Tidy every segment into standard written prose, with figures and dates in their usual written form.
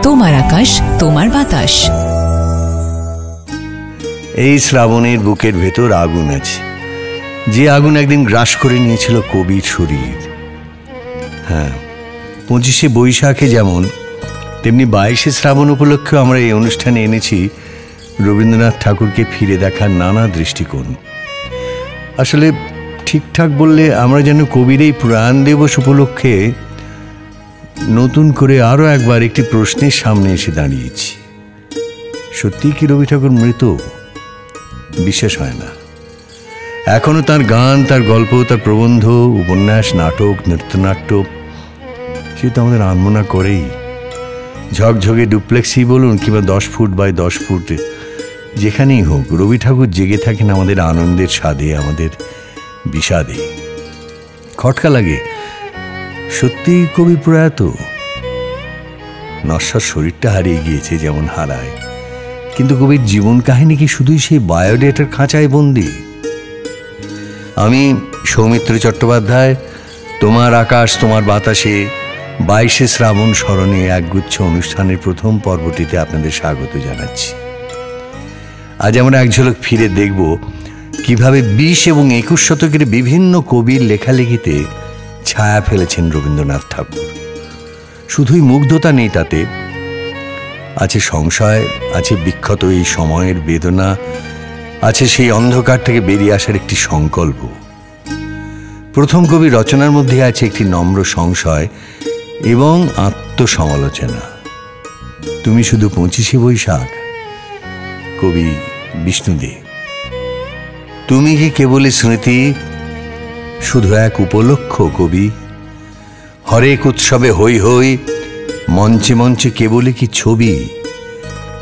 তোমার আকাশ তোমার বাতাস। এই শ্রাবণের বুকের ভেতর আগুন আছে, যে আগুন একদিন গ্রাস করে নিয়েছিল কবির শরীর। হ্যাঁ, 25শে বৈশাখে যেমন, তেমনি 22শে শ্রাবণ উপলক্ষে আমরা এই অনুষ্ঠানে এনেছি রবীন্দ্রনাথ ঠাকুরকে ফিরে দেখার নানা দৃষ্টিকোণ। আসলে ঠিকঠাক বললে আমরা যেন কবির এই প্রয়াণ দিবস উপলক্ষে নতুন করে আরও একবার একটি প্রশ্নের সামনে এসে দাঁড়িয়েছি। সত্যি কি রবি ঠাকুর মৃত? বিশ্বাস হয় না। এখনো তার গান, তার গল্প, তার প্রবন্ধ, উপন্যাস, নাটক, নৃত্যনাট্য সে তো আমাদের আনমনা করেই। ঝকঝকে ডুপ্লেক্সি বলুন কিংবা 10 ফুট বাই 10 ফুট, যেখানেই হোক রবি ঠাকুর জেগে থাকেন আমাদের আনন্দের স্বাদে, আমাদের বিষাদে। খটকা লাগে, সত্যি কবি প্রয়াত। নশ্বর শরীরটা হারিয়ে গিয়েছে যেমন হারায়, কিন্তু কবির জীবন কাহিনী কি শুধুই সেই বায়োডেটার খাঁচায় বন্দি? আমি সৌমিত্র চট্টোপাধ্যায় তোমার আকাশ তোমার বাতাসে 22শে শ্রাবণ স্মরণে একগুচ্ছ অনুষ্ঠানের প্রথম পর্বটিতে আপনাদের স্বাগত জানাচ্ছি। আজ আমরা এক ঝলক ফিরে দেখব কিভাবে 20 এবং 21 শতকের বিভিন্ন কবির লেখালেখিতে ছায়া ফেলেছেন রবীন্দ্রনাথ ঠাকুর। শুধুই মুগ্ধতা নেই, তাতে আছে সংশয়, আছে বিক্ষত এই সময়ের বেদনা, আছে সেই অন্ধকার থেকে বেরিয়ে আসার একটি সংকল্প। প্রথম কবি রচনার মধ্যে আছে একটি নম্র সংশয় এবং আত্মসমালোচনা। তুমি শুধু 25শে বৈশাখ, কবি বিষ্ণুদে। তুমি কি কেবলই স্মৃতি, শুধু এক উপলক্ষ কবি? হরেক উৎসবে হই হই, মঞ্চে মঞ্চে কেবলই কি ছবি?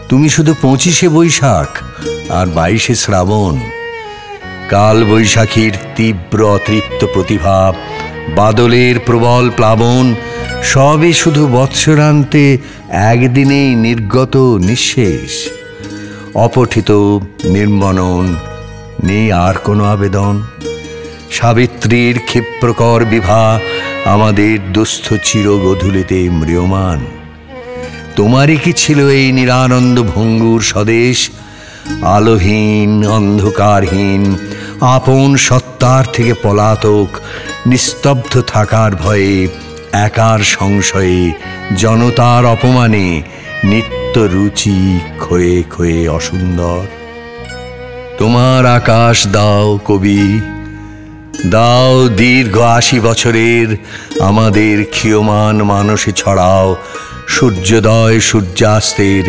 তুমি শুধু 25শে বৈশাখ আর 22শে শ্রাবণ। কাল বৈশাখীর তীব্র অতৃপ্ত প্রতিভা, বাদলের প্রবল প্লাবন, সবই শুধু বৎসরান্তে একদিনেই নির্গত নিঃশেষ। অপঠিত নির্মনন, নেই আর কোনো আবেদন। সাবিত্রীর ক্ষিপ্রকর বিভা আমাদের দুস্থ চিরগধূলিতে ম্রিয়মান। তোমারই কি ছিল এই নিরানন্দ ভঙ্গুর স্বদেশ? আলোহীন, অন্ধকারহীন, আপন সত্তার থেকে পলাতক, নিস্তব্ধ থাকার ভয়ে, একার সংশয়ে, জনতার অপমানে, নিত্য রুচি ক্ষয়ে ক্ষয়ে অসুন্দর। তোমার আকাশ দাও কবি, দাও দীর্ঘ 80 বছরের আমাদের ক্ষীয়মান মানসে ছড়াও সূর্যোদয় সূর্যাস্তের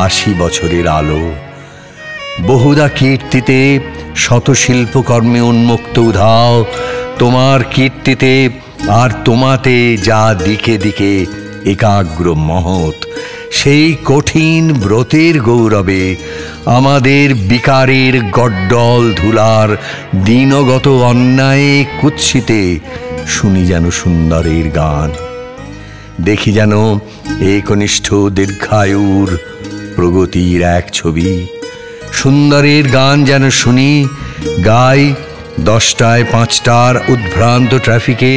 80 বছরের আলো। বহুদা কীর্তিতে শত শিল্পকর্মে উন্মুক্ত উধাও, তোমার কীর্তিতে আর তোমাতে যা দিকে দিকে একাগ্র মহৎ, সেই কঠিন ব্রতের গৌরবে আমাদের বিকারের গড্ডল ধুলার দিনগত অন্যায়ে কুৎসিতে শুনি যেন সুন্দরের গান। দেখি যেন একনিষ্ঠ দীর্ঘায়ুর প্রগতির এক ছবি। সুন্দরের গান যেন শুনি, গাই 10টায় 5টার উদ্ভ্রান্ত ট্রাফিকে,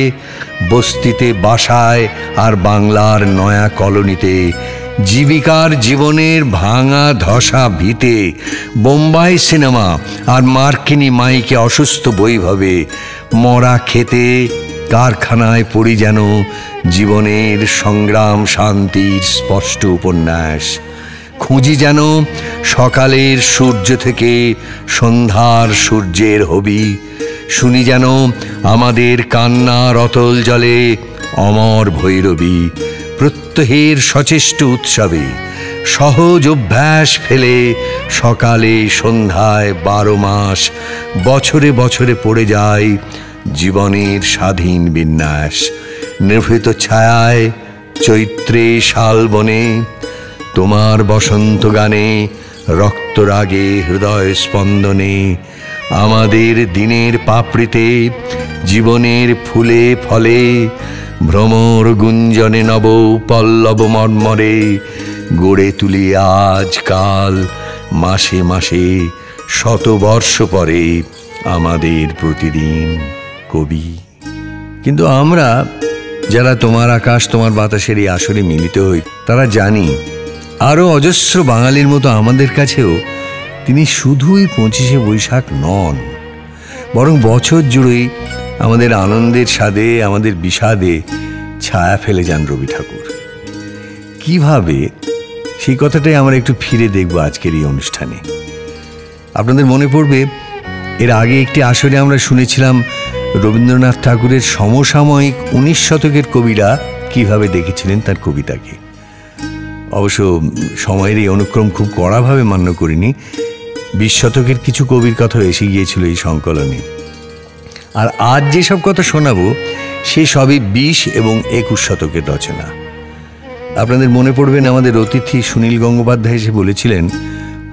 বস্তিতে বাসায় আর বাংলার নয়া কলোনিতে, জীবিকার জীবনের ভাঙা ধসা ভিতে, বোম্বাই সিনেমা আর মার্কিনী মাইকে অসুস্থ বৈভবে, মরা খেতে কারখানায় পড়ি যেন জীবনের সংগ্রাম শান্তির স্পষ্ট উপন্যাস। খুঁজি যেন সকালের সূর্য থেকে সন্ধ্যার সূর্যের হবি। শুনি যেন আমাদের কান্নার অতল জলে অমর ভৈরবী। প্রত্যহের সচেষ্ট উৎসবে সহজ অভ্যাস ফেলে সকালে সন্ধ্যায় 12 মাস বছরে বছরে পড়ে যায় জীবনের স্বাধীন বিন্যাস। নিভৃত ছায়ায় চৈত্রে শালবনে, তোমার বসন্ত গানে, রক্তরাগে হৃদয় স্পন্দনে, আমাদের দিনের পাপড়িতে, জীবনের ফুলে ফলে, ভ্রমর গুঞ্জনে নব পল্লব মর্মরে, গড়ে তুলি আজ কাল মাসে মাসে শতবর্ষ পরে আমাদের প্রতিদিন কবি। কিন্তু আমরা যারা তোমার আকাশ তোমার বাতাসের এই আসরে মিলিত হই তারা জানি আরও অজস্র বাঙালির মতো আমাদের কাছেও তিনি শুধুই 25শে বৈশাখ নন, বরং বছর জুড়েই আমাদের আনন্দের স্বাদে আমাদের বিষাদে ছায়া ফেলে যান রবি ঠাকুর। কিভাবে, সেই কথাটাই আমরা একটু ফিরে দেখব আজকের এই অনুষ্ঠানে। আপনাদের মনে পড়বে এর আগে একটি আসরে আমরা শুনেছিলাম রবীন্দ্রনাথ ঠাকুরের সমসাময়িক 19 শতকের কবিরা কিভাবে দেখেছিলেন তার কবিতাকে। অবশ্য সময়ের এই অনুক্রম খুব কড়াভাবে মান্য করিনি, 20 শতকের কিছু কবির কথা এসে গিয়েছিল এই সংকলনে। আর আজ যেসব কথা শোনাবো সে সবই 20 এবং 21 শতকের রচনা। আপনাদের মনে পড়বেন আমাদের অতিথি সুনীল গঙ্গোপাধ্যায় এসে বলেছিলেন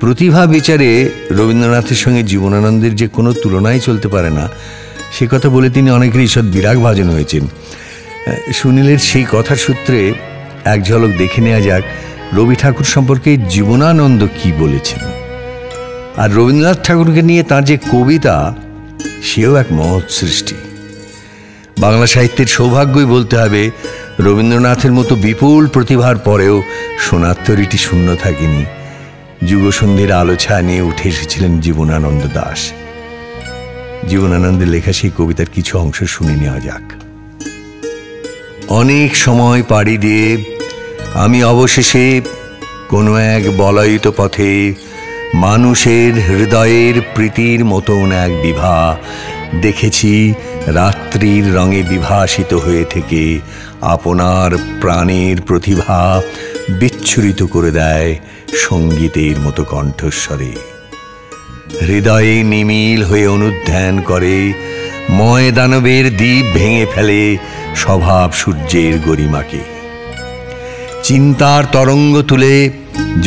প্রতিভা বিচারে রবীন্দ্রনাথের সঙ্গে জীবনানন্দের যে কোনো তুলনাই চলতে পারে না, সে কথা বলে তিনি অনেকের ঈষৎ বিরাগ ভাজন হয়েছেন। সুনীলের সেই কথার সূত্রে এক ঝলক দেখে নেওয়া যাক রবি ঠাকুর সম্পর্কে জীবনানন্দ কি বলেছেন। আর রবীন্দ্রনাথ ঠাকুরকে নিয়ে তার যে কবিতা, সেও এক মহৎ সৃষ্টি। বাংলা সাহিত্যের সৌভাগ্যই বলতে হবে রবীন্দ্রনাথের মতো বিপুল প্রতিভার পরেও সোনার তরীটি শূন্য থাকেনি। যুগসন্ধির আলো ছায়া নিয়ে উঠে এসেছিলেন জীবনানন্দ দাশ। জীবনানন্দের লেখা সেই কবিতার কিছু অংশ শুনে নেওয়া যাক। অনেক সময় পাড়ি দিয়ে আমি অবশেষে কোনো এক বলয়িত পথে মানুষের হৃদয়ের প্রীতির মতন এক বিভা দেখেছি রাত্রির রঙে বিভাসিত হয়ে থেকে আপনার প্রাণের প্রতিভা বিচ্ছুরিত করে দেয় সঙ্গীতের মতো কণ্ঠস্বরে। হৃদয়ে নিমিল হয়ে অনুধ্যান করে ময়দানবের দ্বীপ ভেঙে ফেলে স্বভাব সূর্যের গরিমাকে। চিন্তার তরঙ্গ তুলে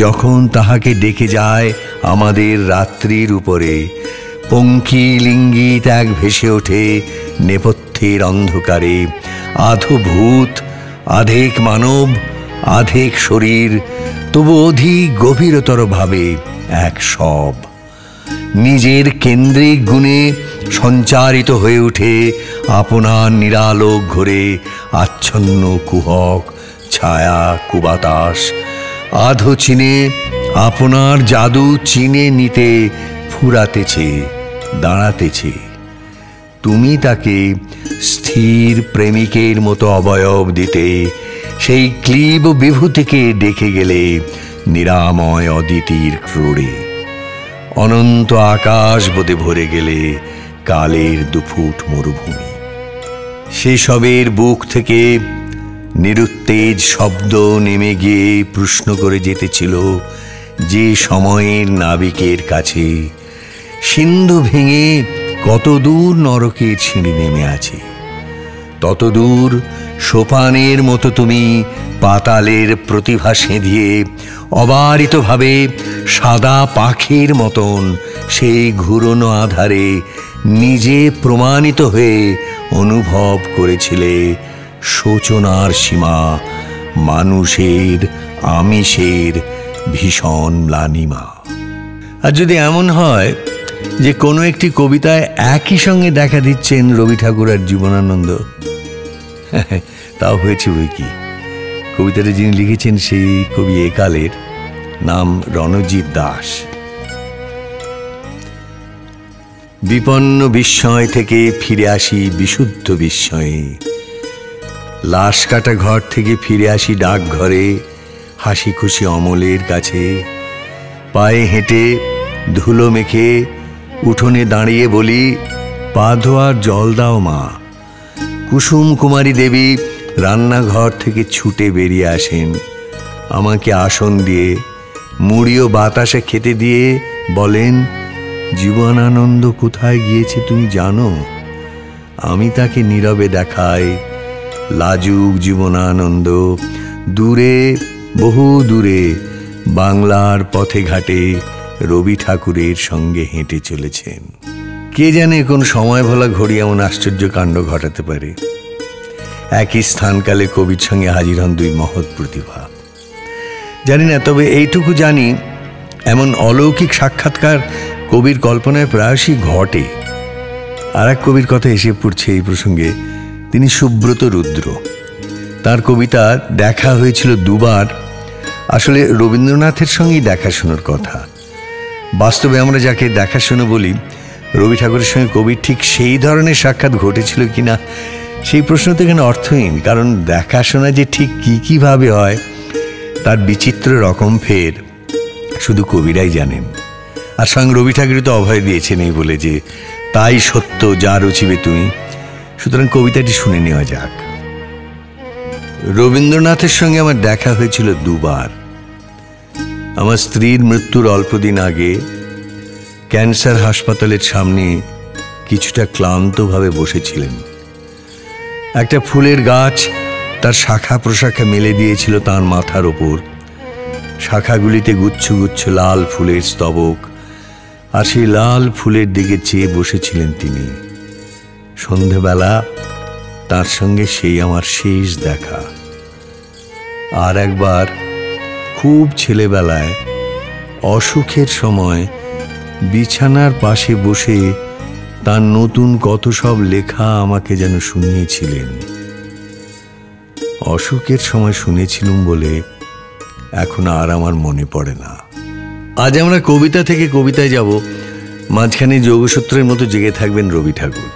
যখন তাহাকে ডেকে যায় আমাদের রাত্রির উপরে, পঙ্কিলিঙ্গিত এক ভেসে ওঠে নেপথ্যের অন্ধকারে। আধো ভূত, আধেক মানব, আধেক শরীর, তবু অধিক গভীরতর ভাবে এক সব। নিজের কেন্দ্রিক গুণে সঞ্চারিত হয়ে ওঠে আপনার নিরালোক ঘরে আচ্ছন্ন কুহক ছায়া কুবাতাস। আধো চিনে আপনার জাদু চিনে নিতে ফুরাতেছে, দাঁড়াতেছে। তুমি তাকে স্থির প্রেমিকের মতো অবয়ব দিতে সেই ক্লীব বিভূতিকে ডেকে গেলে নিরাময় অদিতির ক্রোড়ে। অনন্ত আকাশ বোধে ভরে গেলে কালের দুফুট মরুভূমি। সেসবের বুক থেকে নিরুত্তেজ শব্দ নেমে গিয়ে প্রশ্ন করে যেতেছিল যে সময়ের নাবিকের কাছে, সিন্ধু ভেঙে কত দূর নরকের ছিঁড়ি নেমে আছে, তত দূর সোপানের মতো তুমি পাতালের প্রতিভা সেঁধিয়ে অবারিতভাবে সাদা পাখির মতন সেই ঘুরনো আধারে নিজে প্রমাণিত হয়ে অনুভব করেছিলে শোচনার সীমা, মানুষের আমিষের ভীষণ ম্লানিমা। আর যদি এমন হয় যে কোনো একটি কবিতায় একই সঙ্গে দেখা দিচ্ছেন রবি ঠাকুর আর জীবনানন্দ, তাও হয়েছে বই কি। কবিতাটা যিনি লিখেছেন সেই কবি একালের, নাম রণজিৎ দাস। বিপন্ন বিস্ময় থেকে ফিরে আসি বিশুদ্ধ বিস্ময়ে, লাশ কাটা ঘর থেকে ফিরে আসি ডাকঘরে হাসি খুশি অমলের কাছে। পায়ে হেঁটে ধুলো মেখে উঠোনে দাঁড়িয়ে বলি, পা ধোয়ার জল দাও মা। কুসুম কুমারী দেবী রান্নাঘর থেকে ছুটে বেরিয়ে আসেন, আমাকে আসন দিয়ে মুড়ি ও বাতাসে খেতে দিয়ে বলেন, জীবনানন্দ কোথায় গিয়েছে তুমি জানো? আমি তাকে নীরবে দেখাই, লাজুক জীবনানন্দ দূরে, বহু দূরে বাংলার পথে ঘাটে রবি ঠাকুরের সঙ্গে হেঁটে চলেছেন। কে জানে কোন সময় ভোলা ঘড়ি এমন আশ্চর্য কাণ্ড ঘটাতে পারে। একই স্থানকালে কবির সঙ্গে হাজির হন দুই মহৎ প্রতিভা। জানি না, তবে এইটুকু জানি এমন অলৌকিক সাক্ষাৎকার কবির কল্পনায় প্রায়শই ঘটে। আর এক কবির কথা এসে পড়ছে এই প্রসঙ্গে, তিনি সুব্রত রুদ্র। তার কবিতা দেখা হয়েছিল দুবার। আসলে রবীন্দ্রনাথের সঙ্গেই দেখাশোনার কথা। বাস্তবে আমরা যাকে দেখাশোনা বলি, রবি ঠাকুরের সঙ্গে কবির ঠিক সেই ধরনের সাক্ষাৎ ঘটেছিল কিনা সেই প্রশ্ন তো এখানে অর্থহীন। কারণ দেখাশোনা যে ঠিক কীভাবে হয় তার বিচিত্র রকম ফের শুধু কবিরাই জানেন। আর সঙ্গে রবি ঠাকুর তো অভয় দিয়েছেন এই বলে যে তাই সত্য যা রচিবে তুমি। সুতরাং কবিতাটি শুনে নেওয়া যাক। রবীন্দ্রনাথের সঙ্গে আমার দেখা হয়েছিল দুবার। আমার স্ত্রীর মৃত্যুর অল্পদিন আগে ক্যান্সার হাসপাতালের সামনে কিছুটা ক্লান্তভাবে বসেছিলেন। একটা ফুলের গাছ তার শাখা প্রশাখা মেলে দিয়েছিল তার মাথার ওপর। শাখাগুলিতে গুচ্ছ গুচ্ছ লাল ফুলের স্তবক, আর সেই লাল ফুলের দিকে চেয়ে বসেছিলেন তিনি। সন্ধেবেলা তার সঙ্গে সেই আমার শেষ দেখা। আর একবার খুব ছেলেবেলায় অসুখের সময় বিছানার পাশে বসে তার নতুন কত সব লেখা আমাকে যেন শুনিয়েছিলেন। অসুখের সময় শুনেছিলুম বলে এখন আর আমার মনে পড়ে না। আজ আমরা কবিতা থেকে কবিতায় যাব, মাঝখানে যোগসূত্রের মতো জেগে থাকবেন রবি ঠাকুর।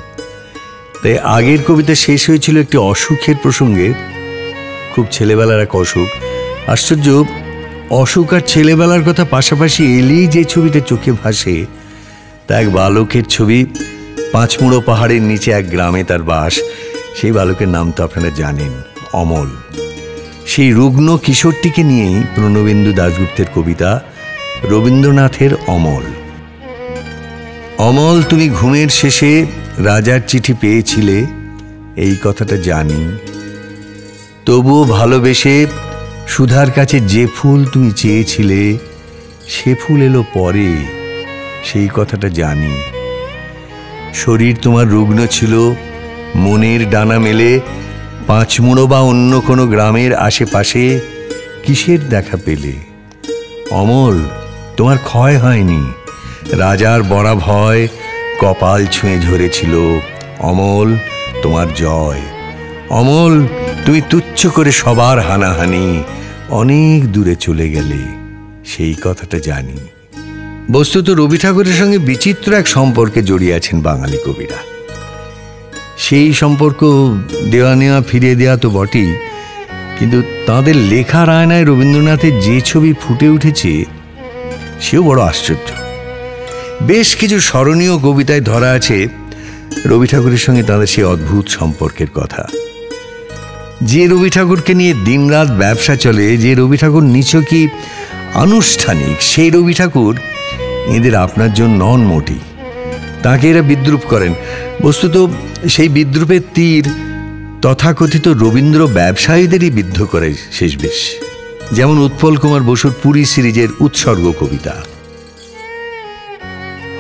তাই আগের কবিতা শেষ হয়েছিল একটি অসুখের প্রসঙ্গে, খুব ছেলেবেলার এক অসুখ। আশ্চর্য, অসুখ আর ছেলেবেলার কথা পাশাপাশি এলেই যে ছবিটা চোখে ভাসে তা এক বালকের ছবি। পাঁচমুড়ো পাহাড়ের নিচে এক গ্রামে তার বাস। সেই বালকের নাম তো আপনারা জানেন, অমল। সেই রুগ্ন কিশোরটিকে নিয়েই প্রণবেন্দু দাশগুপ্তের কবিতা রবীন্দ্রনাথের অমল। অমল, তুমি ঘুমের শেষে রাজার চিঠি পেয়েছিলে, এই কথাটা জানি। তবুও ভালোবেসে সুধার কাছে যে ফুল তুমি চেয়েছিলে সে ফুল এলো পরে, সেই কথাটা জানি। শরীর তোমার রুগ্ন ছিল, মনের ডানা মেলে পাঁচমুড়ো বা অন্য কোনো গ্রামের আশেপাশে কিসের দেখা পেলে? অমল, তোমার ক্ষয় হয়নি, রাজার বড়া ভয় কপাল ছুঁয়ে ঝরেছিল। অমল, তোমার জয়। অমল, তুমি তুচ্ছ করে সবার হানাহানি অনেক দূরে চলে গেলে, সেই কথাটা জানি। বস্তুত রবি ঠাকুরের সঙ্গে বিচিত্র এক সম্পর্কে জড়িয়ে আছেন বাঙালি কবিরা। সেই সম্পর্ক দেওয়া নেওয়া ফিরিয়ে দেওয়া তো বটেই, কিন্তু তাঁদের লেখার আয়নায় রবীন্দ্রনাথের যে ছবি ফুটে উঠেছে সেও বড় আশ্চর্য। বেশ কিছু স্মরণীয় কবিতায় ধরা আছে রবি ঠাকুরের সঙ্গে তাঁদের সেই অদ্ভুত সম্পর্কের কথা। যে রবি ঠাকুরকে নিয়ে দিনরাত ব্যবসা চলে, যে রবি ঠাকুর নিছকই আনুষ্ঠানিক, সেই রবি ঠাকুর এদের আপনার জন্য নন মোটেই। তাকে এরা বিদ্রুপ করেন। বস্তুত সেই বিদ্রুপের তীর তথাকথিত রবীন্দ্র ব্যবসায়ীদেরই বিদ্ধ করে শেষ বেশ। যেমন উৎপল কুমার বসুর পুরী সিরিজের উৎসর্গ কবিতা।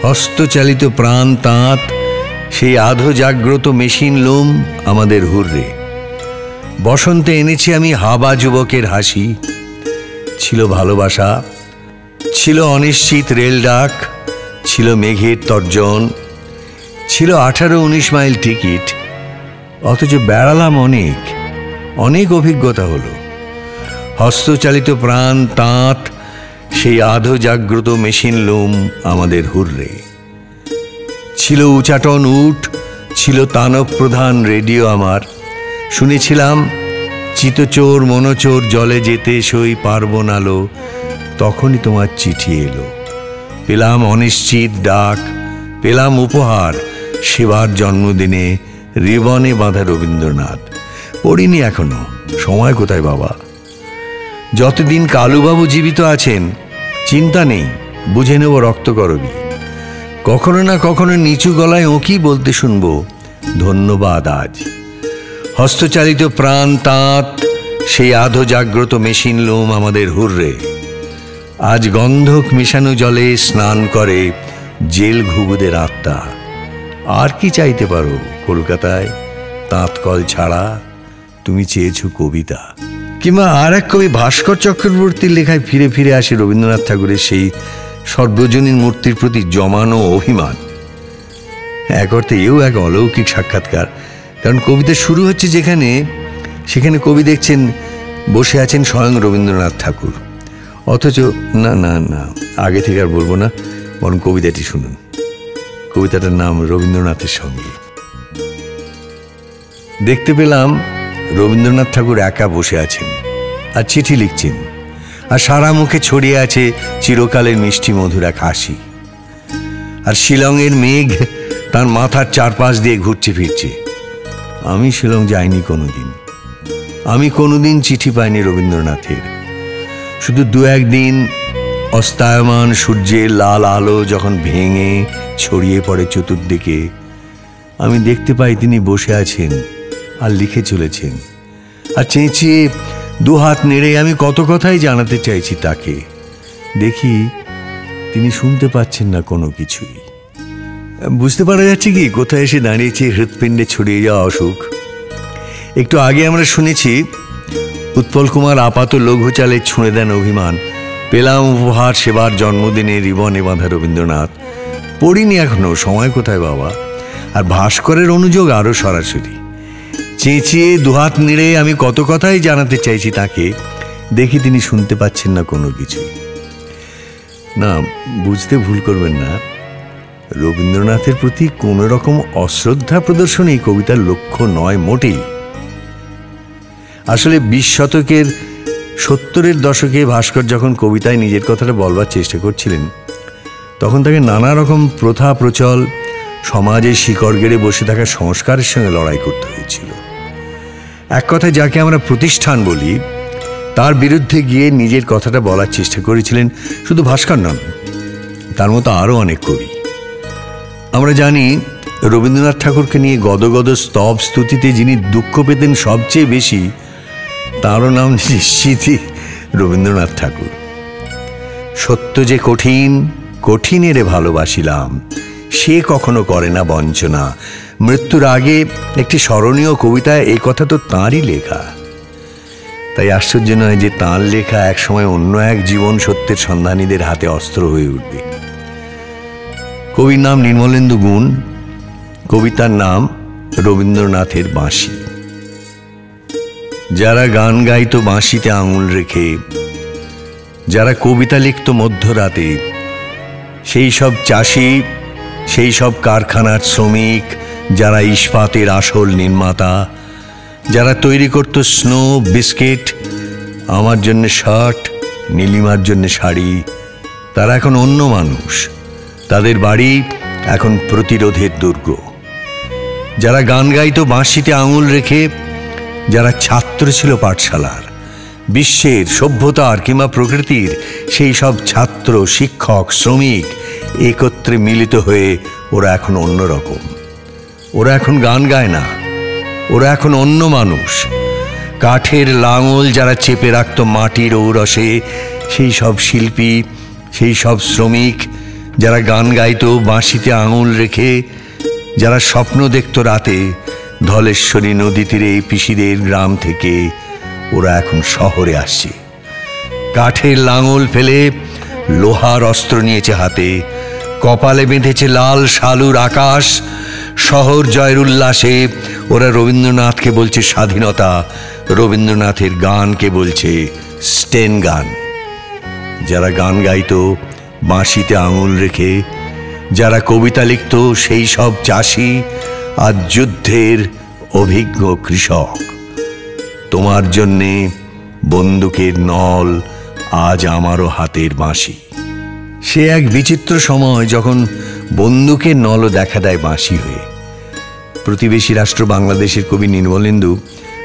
হস্তচালিত প্রাণ তাঁত, সেই আধো জাগ্রত মেশিন লোম আমাদের হুররে। বসন্তে এনেছি আমি হাবা যুবকের হাসি। ছিল ভালোবাসা, ছিল অনিশ্চিত রেল ডাক, ছিল মেঘের তর্জন, ছিল 18-19 মাইল টিকিট। অথচ বেড়ালাম অনেক, অনেক অভিজ্ঞতা হলো। হস্তচালিত প্রাণ তাঁত, সেই আধো জাগ্রত মেশিন লোম আমাদের হুররে। ছিল উচাটন উঠ, ছিল তানক প্রধান রেডিও আমার। শুনেছিলাম চিতচোর মনোচোর জলে যেতে সই পারব নালো, তখনই তোমার চিঠি এলো। পেলাম অনিশ্চিত ডাক, পেলাম উপহার সেবার জন্মদিনে রিবনে বাঁধা রবীন্দ্রনাথ। পড়িনি এখনো, সময় কোথায় বাবা। যতদিন কালুবাবু জীবিত আছেন চিন্তা নেই, বুঝে নেব রক্তকরবী। কখনো না কখনো নিচু গলায় ওঁকি বলতে শুনবো ধন্যবাদ আজ। হস্তচালিত প্রাণ তাঁত, সেই আধো জাগ্রত মেশিন লোম আমাদের হুররে। আজ গন্ধক মেশানো জলে স্নান করে জেল ঘুঘুদের আত্মা। আর কি চাইতে পারো কলকাতায় তাঁতকল ছাড়া? তুমি চেয়েছো কবিতা। কিংবা আর এক কবি ভাস্কর চক্রবর্তীর লেখায় ফিরে ফিরে আসে রবীন্দ্রনাথ ঠাকুরের সেই সর্বজনীন মূর্তির প্রতি জমানো অভিমান। এক অর্থে এও এক অলৌকিক সাক্ষাৎকার। কারণ কবিতা শুরু হচ্ছে যেখানে, সেখানে কবি দেখছেন বসে আছেন স্বয়ং রবীন্দ্রনাথ ঠাকুর। অথচ না না না, আগে থেকে আর বলবো না, বরং কবিতাটি শুনুন। কবিতাটার নাম রবীন্দ্রনাথের সঙ্গে। দেখতে পেলাম রবীন্দ্রনাথ ঠাকুর একা বসে আছেন আর চিঠি লিখছেন, আর সারা মুখে ছড়িয়ে আছে চিরকালের মিষ্টি মধুর এক হাসি। আর শিলংয়ের মেঘ তার মাথার চারপাশ দিয়ে ঘুরছে ফিরছে। আমি শিলং যাইনি কোনোদিন, আমি কোনোদিন চিঠি পাইনি রবীন্দ্রনাথের। শুধু দু একদিন অস্তায়মান সূর্যের লাল আলো যখন ভেঙে ছড়িয়ে পড়ে চতুর্দিকে, আমি দেখতে পাই তিনি বসে আছেন আর লিখে চলেছেন। আর চেঁচিয়ে দুহাত নেড়ে আমি কত কথাই জানাতে চাইছি তাকে, দেখি তিনি শুনতে পাচ্ছেন না কোনো কিছুই। বুঝতে পারা যাচ্ছে কি কোথায় এসে দাঁড়িয়েছে হৃৎপিণ্ডে ছড়িয়ে যাওয়া অসুখ। একটু আগে আমরা শুনেছি উৎপল কুমার আপাত লঘু চালে ছুঁড়ে দেন অভিমান, পেলাম উপহার সেবার জন্মদিনে রিবনে বাঁধা রবীন্দ্রনাথ। পড়িনি এখনো, সময় কোথায় বাবা। আর ভাস্করের অনুযোগ আরো সরাসরি, চেঁচিয়ে দুহাত নেড়ে আমি কত কথাই জানাতে চাইছি তাকে, দেখি তিনি শুনতে পাচ্ছেন না কোনো কিছুই। না, বুঝতে ভুল করবেন না, রবীন্দ্রনাথের প্রতি কোন রকম অশ্রদ্ধা প্রদর্শন এই কবিতার লক্ষ্য নয় মোটেই। আসলে 20 শতকের 70-এর দশকে ভাস্কর যখন কবিতায় নিজের কথাটা বলবার চেষ্টা করছিলেন, তখন তাকে নানা রকম প্রথা প্রচল, সমাজের শিকড় গেড়ে বসে থাকা সংস্কারের সঙ্গে লড়াই করতে হয়েছিল। এক কথায় যাকে আমরা প্রতিষ্ঠান বলি, তার বিরুদ্ধে গিয়ে নিজের কথাটা বলার চেষ্টা করেছিলেন শুধু ভাস্কর নন, তার মতো আরও অনেক কবি। আমরা জানি রবীন্দ্রনাথ ঠাকুরকে নিয়ে গদগদ স্তব স্তুতিতে যিনি দুঃখ পেতেন সবচেয়ে বেশি, তারও নাম নিশ্চিতই রবীন্দ্রনাথ ঠাকুর। সত্য যে কঠিন, কঠিনেরে ভালোবাসিলাম, সে কখনো করে না বঞ্চনা। মৃত্যুর আগে একটি স্মরণীয় কবিতায় এই কথা তো তাঁরই লেখা। তাই আশ্চর্য নয় যে তাঁর লেখা একসময় অন্য এক জীবন সত্যের সন্ধানীদের হাতে অস্ত্র হয়ে উঠবে। কবির নাম নির্মলেন্দু গুণ, কবিতার নাম রবীন্দ্রনাথের বাঁশি। যারা গান গাইতো বাঁশিতে আঙুল রেখে, যারা কবিতা লিখত মধ্যরাতে, সেই সব চাষি, সেই সব কারখানার শ্রমিক, যারা ইস্পাতের আসল নির্মাতা, যারা তৈরি করত স্নো বিস্কিট, আমার জন্য শার্ট, নীলিমার জন্য শাড়ি, তারা এখন অন্য মানুষ। তাদের বাড়ি এখন প্রতিরোধের দুর্গ। যারা গান গাইতো বাঁশিতে আঙুল রেখে, যারা ছাত্র ছিল পাঠশালার, বিশ্বের সভ্যতার কিংবা প্রকৃতির সেই সব ছাত্র, শিক্ষক, শ্রমিক একত্রে মিলিত হয়ে ওরা এখন অন্যরকম। ওরা এখন গান গায় না, ওরা এখন অন্য মানুষ। কাঠের লাঙল যারা চেপে রাখত মাটির ঔরসে, সেই সব শিল্পী, সেই সব শ্রমিক যারা গান গাইতো বাঁশিতে আঙুল রেখে, যারা স্বপ্ন দেখত রাতে ধলেশ্বরী নদী তীরে এই পিসিদের গ্রাম থেকে, ওরা এখন শহরে আসছে। কাঠের লাঙল ফেলে লোহার অস্ত্র নিয়েছে হাতে, কপালে বেঁধেছে লাল শালুর আকাশ। শহর জয়ের উল্লাসে ওরা রবীন্দ্রনাথকে বলছে স্বাধীনতা, রবীন্দ্রনাথের গানকে বলছে স্টেন গান। যারা গান গাইতো বাঁশিতে আঙুল রেখে, যারা কবিতা লিখত সেই সব চাষি, আজ যুদ্ধের অভিজ্ঞ কৃষক। তোমার জন্যে বন্দুকের নল, আজ আমারও হাতের বাঁশি। সে এক বিচিত্র সময় যখন বন্দুকের নলও দেখা দেয় বাঁশি হয়ে। প্রতিবেশী রাষ্ট্র বাংলাদেশের কবি নির্মলেন্দু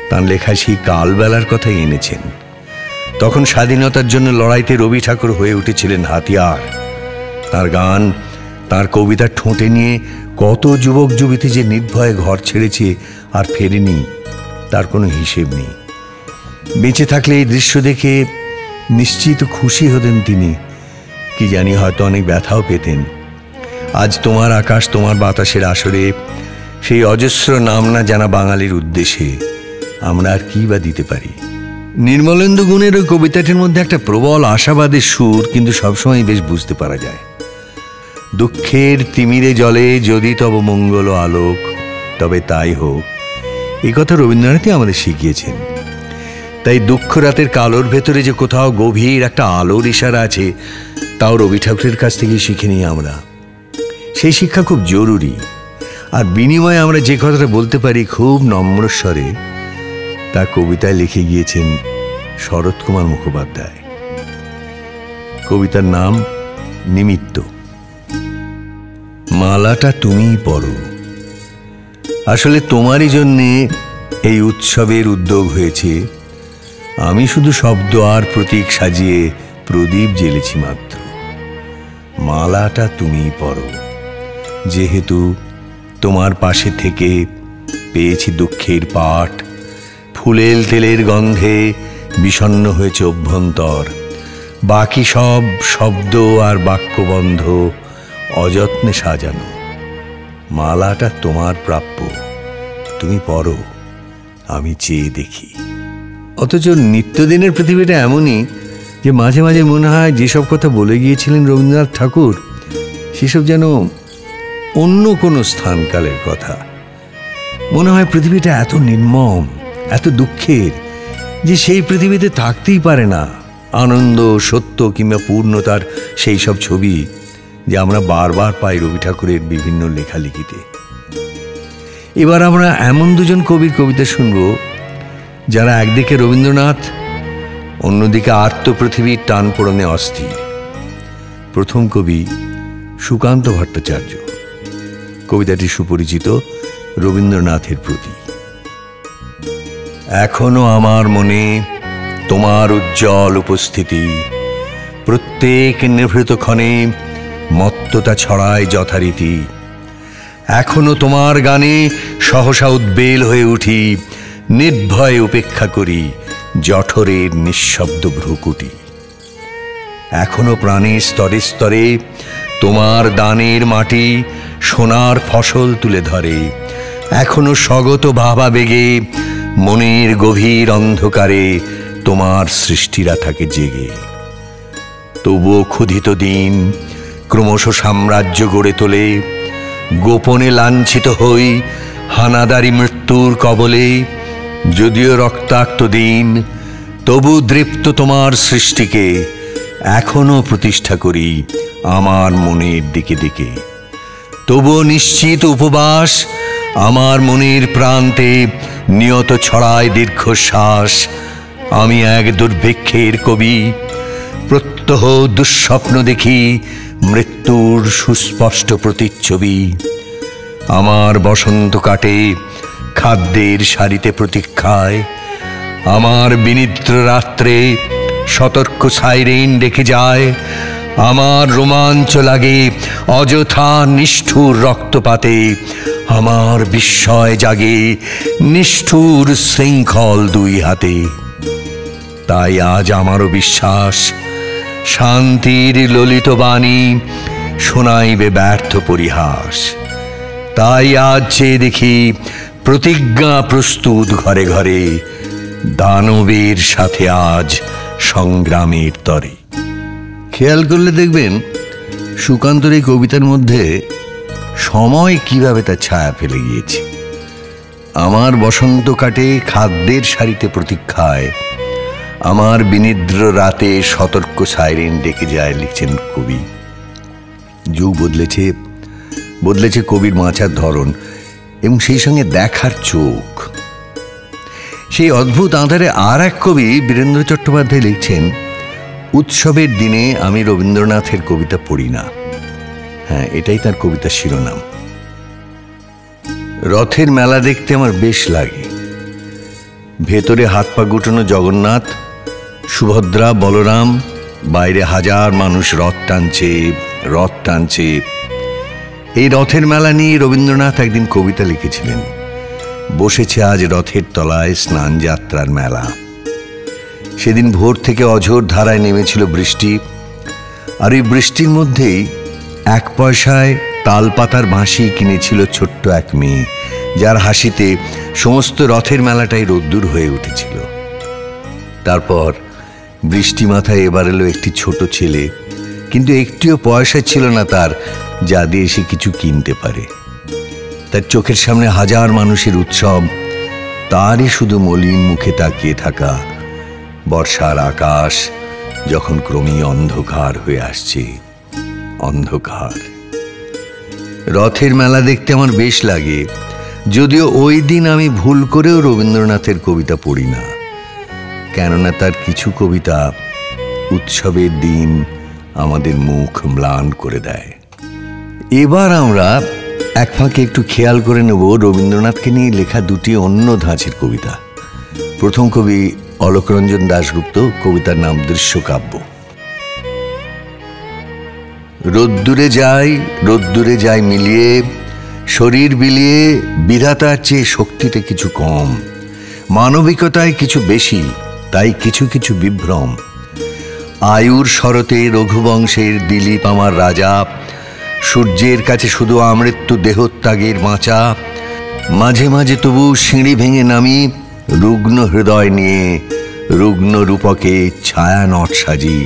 তাঁর লেখায় সেই কালবেলার কথাই এনেছেন। তখন স্বাধীনতার জন্য লড়াইতে রবি ঠাকুর হয়ে উঠেছিলেন হাতিয়ার। তার গান, তার কবিতার ঠোঁটে নিয়ে কত যুবক যুবতী যে নির্ভয়ে ঘর ছেড়েছে আর ফেরেনি, তার কোনো হিসেব নেই। বেঁচে থাকলে এই দৃশ্য দেখে নিশ্চিত খুশি হতেন তিনি, কি জানি হয়তো অনেক ব্যথাও পেতেন। আজ তোমার আকাশ তোমার বাতাসের আসরে সেই অজস্র নাম না জানা বাঙালির উদ্দেশ্যে আমরা আর কি বা দিতে পারি। নির্মলেন্দু গুণের ওই কবিতাটির মধ্যে একটা প্রবল আশাবাদের সুর কিন্তু সবসময় বেশ বুঝতে পারা যায়। দুঃখের তিমিরে জলে যদি তব মঙ্গল আলোক, তবে তাই হোক, এই কথা রবীন্দ্রনাথই আমাদের শিখিয়েছেন। তাই দুঃখ রাতের কালোর ভেতরে যে কোথাও গভীর একটা আলোর ইশারা আছে, তাও রবি ঠাকুরের কাছ থেকে শিখে নিই আমরা। সেই শিক্ষা খুব জরুরি। আর বিনিময়ে আমরা যে কথাটা বলতে পারি খুব নম্র স্বরে, তা কবিতায় লিখে গিয়েছেন শরৎ কুমার মুখোপাধ্যায়। কবিতার নাম নিমিত্ত। মালাটা তুমিই পরো। আসলে তোমারই জন্যে এই উৎসবের উদ্যোগ হয়েছে। আমি শুধু শব্দ আর প্রতীক সাজিয়ে প্রদীপ জ্বেলেছি মাত্র। মালাটা তুমিই পরো, যেহেতু তোমার পাশে থেকে পেয়েছি দুঃখের পাঠ। ফুলেল তেলের গন্ধে বিষণ্ণ হয়েছে অভ্যন্তর। বাকি সব শব্দ আর বাক্যবন্ধ অযত্নে সাজানো। মালাটা তোমার প্রাপ্য, তুমি পরো, আমি চেয়ে দেখি। অথচ নিত্যদিনের পৃথিবীটা এমনই যে মাঝে মাঝে মনে হয় যেসব কথা বলে গিয়েছিলেন রবীন্দ্রনাথ ঠাকুর, সেসব যেন অন্য কোনো স্থানকালের কথা। মনে হয় পৃথিবীটা এত নির্মম, এত দুঃখের যে সেই পৃথিবীতে থাকতেই পারে না আনন্দ, সত্য কিংবা পূর্ণতার সেই সব ছবি যে আমরা বারবার পাই রবি ঠাকুরের বিভিন্ন লেখালেখিতে। এবার আমরা এমন দুজন কবির কবিতা শুনব যারা একদিকে রবীন্দ্রনাথ, অন্যদিকে আত্মপৃথিবীর টান পোড়ানে অস্থির। প্রথম কবি সুকান্ত ভট্টাচার্য। কবিতাটি সুপরিচিত রবীন্দ্রনাথের প্রতি। এখনো আমার মনে তোমার উজ্জ্বল উপস্থিতি, প্রত্যেক নিভৃত ক্ষণে মত্ততা ছড়ায় যথারীতি। এখনো তোমার গানে সহসা উদ্বেল হয়ে উঠি, নির্ভয়ে উপেক্ষা করি জঠরের নিঃশব্দ ভ্রুকুটি। এখনো প্রাণের স্তরে স্তরে তোমার দানের মাটি সোনার ফসল তুলে ধরে। এখনো স্বগত ভাবাবেগে মনের গভীর অন্ধকারে তোমার সৃষ্টিরা থাকে জেগে। তবুও ক্ষুধিত দিন ক্রমশ সাম্রাজ্য গড়ে তোলে, গোপনে লাঞ্ছিত হই হানাদারি মৃত্যুর কবলে। যদিও রক্তাক্ত দিন, তবু দৃপ্ত তোমার সৃষ্টিকে এখনো প্রতিষ্ঠা করি আমার মনের দিকে দিকে। তবুও নিশ্চিত উপবাস আমার মনের প্রান্তে নিয়ত ছড়ায় দীর্ঘশ্বাস। আমি এক দুর্ভিক্ষের কবি, প্রত্যহ দুঃস্বপ্ন দেখি মৃত্যুর সুস্পষ্ট প্রতিচ্ছবি। আমার বসন্ত কাটে খাদ্যের সারিতে প্রতীক্ষায়। আমার বিনিদ্র রাত্রে সতর্ক সাইরেন ডেকে যায়। আমার রোমাঞ্চ লাগে অযথা নিষ্ঠুর রক্তপাতে। আমার বিস্ময় জাগে নিষ্ঠুর শৃঙ্খল দুই হাতে। তাই আজ আমারও বিশ্বাস শান্তির ললিত বাণী শোনাইবে ব্যর্থ পরিহাস। তাই আজ চেয়ে দেখি প্রতিজ্ঞা প্রস্তুত ঘরে ঘরে, দানবের সাথে আজ সংগ্রামের তরে। খেয়াল করলে দেখবেন সুকান্তর এই কবিতার মধ্যে সময় কিভাবে তার ছায়া ফেলে গিয়েছে। আমার বসন্ত কাটে খাদ্যের সারিতে প্রতীক্ষায়, আমার বিনিদ্র রাতে সতর্ক সাইরেন ডেকে যায়, লিখছেন কবি। যুগ বদলেছে, বদলেছে কবির বাঁচার ধরন এবং সেই সঙ্গে দেখার চোখ। সেই অদ্ভুত আঁধারে আর এক কবি বীরেন্দ্র চট্টোপাধ্যায় লিখছেন, উৎসবের দিনে আমি রবীন্দ্রনাথের কবিতা পড়ি না। হ্যাঁ, এটাই তার কবিতার শিরোনাম। রথের মেলা দেখতে আমার বেশ লাগে। ভেতরে হাত পা গুটানো জগন্নাথ, সুভদ্রা, বলরাম, বাইরে হাজার মানুষ রথ টানছে রথ টানছে। এই রথের মেলা নিয়ে রবীন্দ্রনাথ একদিন কবিতা লিখেছিলেন, বসেছে আজ রথের তলায় স্নান যাত্রার মেলা। সেদিন ভোর থেকে অঝোর ধারায় নেমেছিল বৃষ্টি, আর এই বৃষ্টির মধ্যেই 1 পয়সায় তালপাতার বাঁশি কিনেছিল ছোট্ট এক মেয়ে, যার হাসিতে সমস্ত রথের মেলাটাই রোদ্দুর হয়ে উঠেছিল। তারপর বৃষ্টি মাথায় এবার এলো একটি ছোট ছেলে, কিন্তু একটিও পয়সা ছিল না তার যা দিয়ে সে কিছু কিনতে পারে। তার চোখের সামনে হাজার মানুষের উৎসব, তারই শুধু মলিন মুখে তাকিয়ে থাকা বর্ষার আকাশ যখন ক্রমেই অন্ধকার হয়ে আসছে, অন্ধকার। রথের মেলা দেখতে আমার বেশ লাগে, যদিও ওই দিন আমি ভুল করেও রবীন্দ্রনাথের কবিতা পড়ি না, কেননা তার কিছু কবিতা উৎসবের দিন আমাদের মুখ ম্লান করে দেয়। এবার আমরা এক ফাঁকে একটু খেয়াল করে নেব রবীন্দ্রনাথকে নিয়ে লেখা দুটি অন্য ধাঁচের কবিতা। প্রথম কবি অলোকরঞ্জন দাশগুপ্ত, কবিতার নাম দৃশ্যকাব্য। রোদ্দুরে যাই, রোদ্দুরে যাই মিলিয়ে, শরীর বিলিয়ে, বিধাতার চেয়ে শক্তিতে কিছু কম, মানবিকতায় কিছু বেশি, তাই কিছু কিছু বিভ্রম। আয়ুর শরতে রঘুবংশের দিলীপ আমার রাজা, সূর্যের কাছে শুধু আমৃত্যু দেহত্যাগের বাঁচা। মাঝে মাঝে তবু সিঁড়ি ভেঙে নামি, রুগ্ন হৃদয় নিয়ে, রুগ্ন রূপকে ছায়ানট সাজি,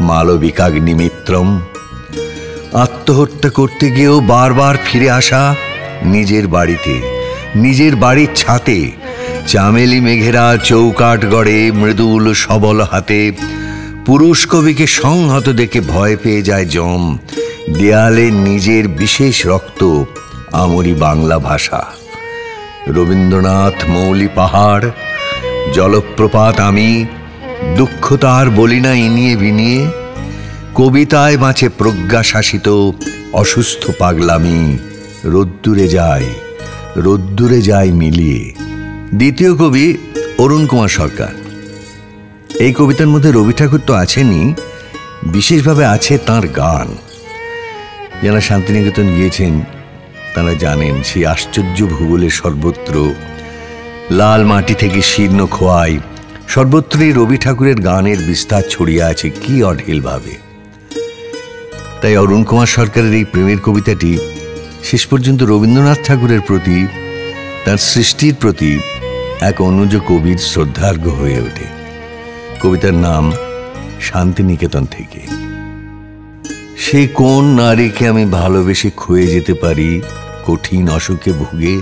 মালবিকাগ্নিমিত্রম। আত্মহত্যা করতে গিয়েও বারবার ফিরে আসা নিজের বাড়িতে, নিজের বাড়ির ছাতে। চামেলি মেঘেরা চৌকাঠ গড়ে মৃদুল সবল হাতে, পুরুষ কবিকে সংহত দেখে ভয় পেয়ে যায় যম। দেয়ালে নিজের বিশেষ রক্ত, আমরি বাংলা ভাষা। রবীন্দ্রনাথ মৌলি পাহাড়, জলপ্রপাত আমি, দুঃখ তার বলি না ইনিয়ে বিনিয়ে। কবিতায় বাঁচে প্রজ্ঞা শাসিত অসুস্থ পাগলামি, রোদ্দুরে যায়, রোদ্দুরে যায় মিলিয়ে। দ্বিতীয় কবি অরুণ কুমার সরকার। এই কবিতার মধ্যে রবি ঠাকুর তো আছেনই, বিশেষভাবে আছে তাঁর গান। যারা শান্তিনিকেতন গিয়েছেন তারা জানেন সেই আশ্চর্য ভূগোলের সর্বত্র, লাল মাটি থেকে শীর্ণ খোয়াই, সর্বত্রই রবি ঠাকুরের গানের বিস্তার ছড়িয়ে আছে কি অঢেলভাবে। তাই অরুণ কুমার সরকারের এই প্রেমের কবিতাটি শেষ পর্যন্ত রবীন্দ্রনাথ ঠাকুরের প্রতি, তার সৃষ্টির প্রতি এক অনুজ কবির শ্রদ্ধার্ঘ্য হয়ে ওঠে। কবিতার নাম শান্তিনিকেতন থেকে। সে কোন নারীকে আমি ভালোবেসে খুঁয়ে যেতে পারি কঠিন অসুখে ভুগে।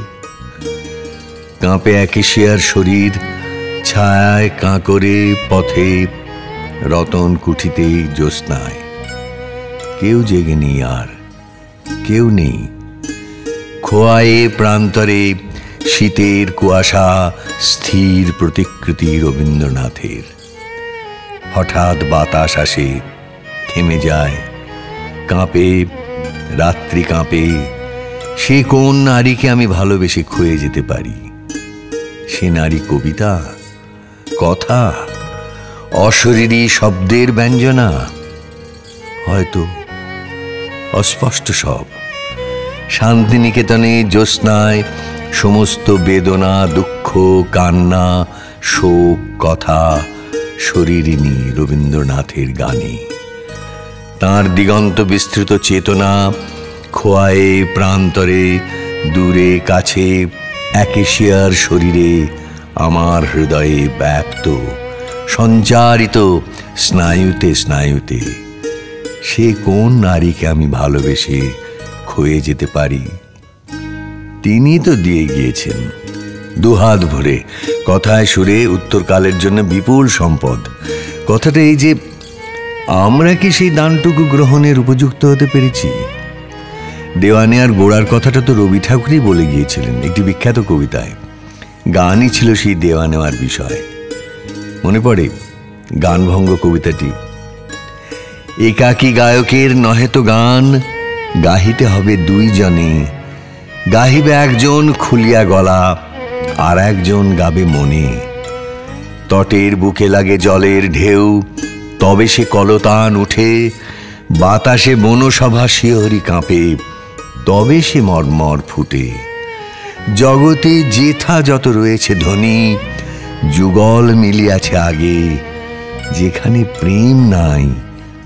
কাঁপে একেশিয়ার শরীর, ছায়ায় কাঁকরে পথে, রতন কুঠিতে জ্যোৎস্নায়। কেউ জেগে নেই আর, কেউ নেই। খোয়ায়ে প্রান্তরে শীতের কুয়াশা, স্থির প্রতিকৃতি রবীন্দ্রনাথের। হঠাৎ বাতাস আসে, থেমে যায়, কাঁপে, রাত্রি কাঁপে। সে কোন নারীকে আমি ভালোবেসে খুঁয়ে যেতে পারি। সে নারী কবিতা, কথা, অশরীরী শব্দের ব্যঞ্জনা, হয়তো অস্পষ্ট সব। শান্তিনিকেতনে জ্যোৎস্নায় সমস্ত বেদনা, দুঃখ, কান্না, শোক, কথা শরীরিনী রবীন্দ্রনাথের গানে। তাঁর দিগন্ত বিস্তৃত চেতনা, খোয়ায়ে প্রান্তরে, দূরে কাছে, একেশিয়ার শরীরে, আমার হৃদয়ে ব্যাপ্ত, সঞ্চারিত স্নায়ুতে স্নায়ুতে। সে কোন নারীকে আমি ভালোবেসে খুঁয়ে যেতে পারি। তিনি তো দিয়ে গিয়েছেন দুহাত ভরে, কথায় সুরে উত্তরকালের জন্য বিপুল সম্পদ। কথাটা এই যে আমরা কি সেই দানটুকু গ্রহণের উপযুক্ত হতে পেরেছি? দেওয়ানে আর গোড়ার কথাটা তো রবি ঠাকুরই বলে গিয়েছিলেন একটি বিখ্যাত কবিতায়। গানই ছিল সেই দেওয়া নেওয়ার বিষয়। মনে পড়ে গানভঙ্গ কবিতাটি। একাকী গায়কের নহে তো গান, গাহিতে হবে দুইজনে। গাহিবে একজন খুলিয়া গলা, আর একজন গাবে মনে। তটের বুকে লাগে জলের ঢেউ, তবে সে কলতান উঠে। বাতাসে বনসভা শিহরি কাঁপে, তবে সে মর্মর ফুটে। জগতে যেথা যত রয়েছে ধ্বনি, যুগল মিলিয়াছে আগে। যেখানে প্রেম নাই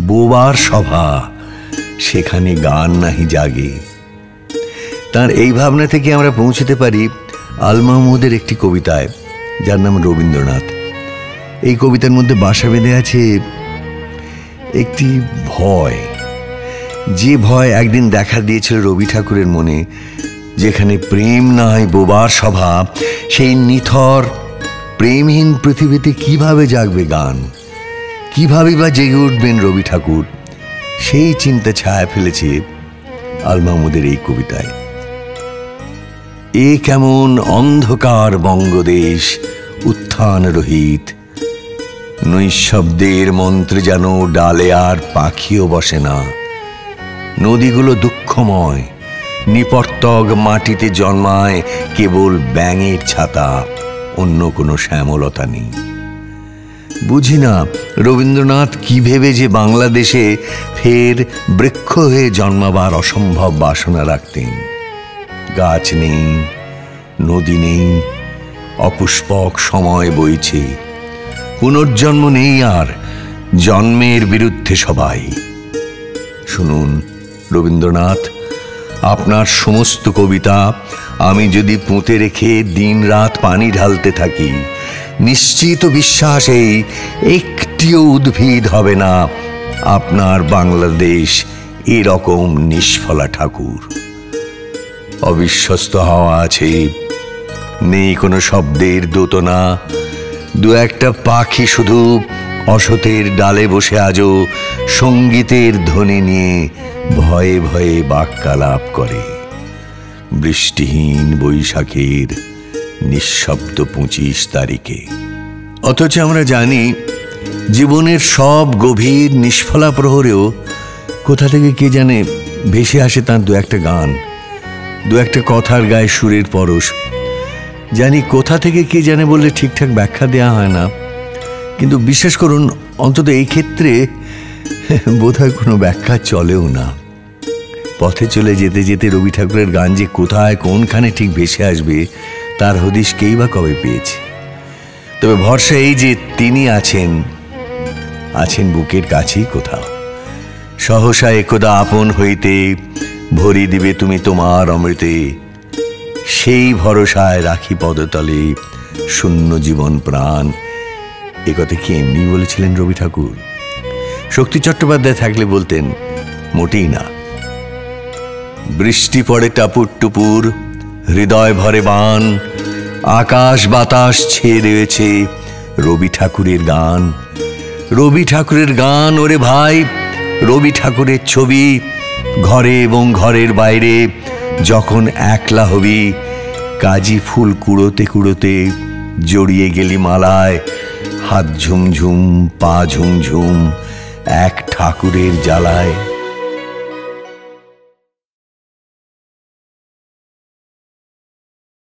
বোবার সভা, সেখানে গান নাহি জাগে। তার এই ভাবনা থেকে আমরা পৌঁছতে পারি আল মাহমুদের একটি কবিতায়, যার নাম রবীন্দ্রনাথ। এই কবিতার মধ্যে বাসা বেঁধে আছে একটি ভয়, যে ভয় একদিন দেখা দিয়েছিল রবি ঠাকুরের মনে। যেখানে প্রেম নাই বোবার সভা, সেই নিথর প্রেমহীন পৃথিবীতে কিভাবে জাগবে গান, কিভাবে বা জেগে উঠবেন রবি ঠাকুর, সেই চিন্তা ছায়া ফেলেছে আল মাহমুদের এই কবিতায়। এ কেমন অন্ধকার বঙ্গদেশ উত্থান রহিত, নৈশব্দের মন্ত্রে যেন ডালে আর পাখিও বসে না। নদীগুলো দুঃখময়, নিপর্তক মাটিতে জন্মায় কেবল ব্যাঙের ছাতা, অন্য কোনো শ্যামলতা নেই। বুঝি না রবীন্দ্রনাথ কি ভেবে যে বাংলাদেশে ফের বৃক্ষ হয়ে জন্মাবার অসম্ভব বাসনা রাখতেন। গাছ নেই, নদী নেই, অপুষ্পক সময় বইছে, পুনর্জন্ম নেই আর, জন্মের বিরুদ্ধে সবাই। শুনুন রবীন্দ্রনাথ, আপনার সমস্ত কবিতা আমি যদি পুঁতে রেখে দিন রাত পানি ঢালতে থাকি, নিশ্চিত বিশ্বাসেই একটিও উদ্ভিদ হবে না আপনার বাংলাদেশ এরকম নিষ্ফলা ঠাকুর। অবিশ্বস্ত হাওয়া আছে, নেই কোনো শব্দের দোতনা, দু একটা পাখি শুধু অসতের ডালে বসে আজও সঙ্গীতের ধ্বনি নিয়ে ভয়ে ভয়ে বাক্যালাপ করে। বৃষ্টিহীন বৈশাখের নিঃশব্দ 25 তারিখে। অথচ আমরা জানি জীবনের সব গভীর নিষ্ফলা প্রহরেও কোথা থেকে কে জানে ভেসে আসে তার দু একটা গান, দু একটা কথার গায়ে সুরের পরশ। জানি কোথা থেকে কে জানে বললে ঠিকঠাক ব্যাখ্যা দেওয়া হয় না, কিন্তু বিশ্বাস করুন অন্তত এই ক্ষেত্রে বোধহয় কোনো ব্যাখ্যা চলেও না। পথে চলে যেতে যেতে রবি ঠাকুরের গান যে কোথায় কোনখানে ঠিক ভেসে আসবে তার হদিশ কেই বা কবে পেয়েছে। তবে ভরসা এই যে তিনি আছেন বুকের কাছেই কোথাও। সহসা একদা আপন হইতে ভরি দিবে তুমি তোমার অমৃতে, সেই ভরসায় রাখি পদতলে শূন্য জীবন প্রাণ। এ কথা কি এমনি বলেছিলেন রবি ঠাকুর? শক্তি চট্টোপাধ্যায় থাকলে বলতেন মোটেই না। বৃষ্টি পড়ে টাপুর টুপুর, হৃদয় ভরে বান, আকাশ বাতাস ছেয়ে রয়েছে রবি ঠাকুরের গান। রবি ঠাকুরের গান ওরে ভাই, রবি ঠাকুরের ছবি। ঘরে এবং ঘরের বাইরে যখন একলা হবি, কাজি ফুল কুড়োতে কুড়োতে জড়িয়ে গেলি মালায়, হাত ঝুমঝুম পা ঝুমঝুম এক ঠাকুরের জ্বালায়।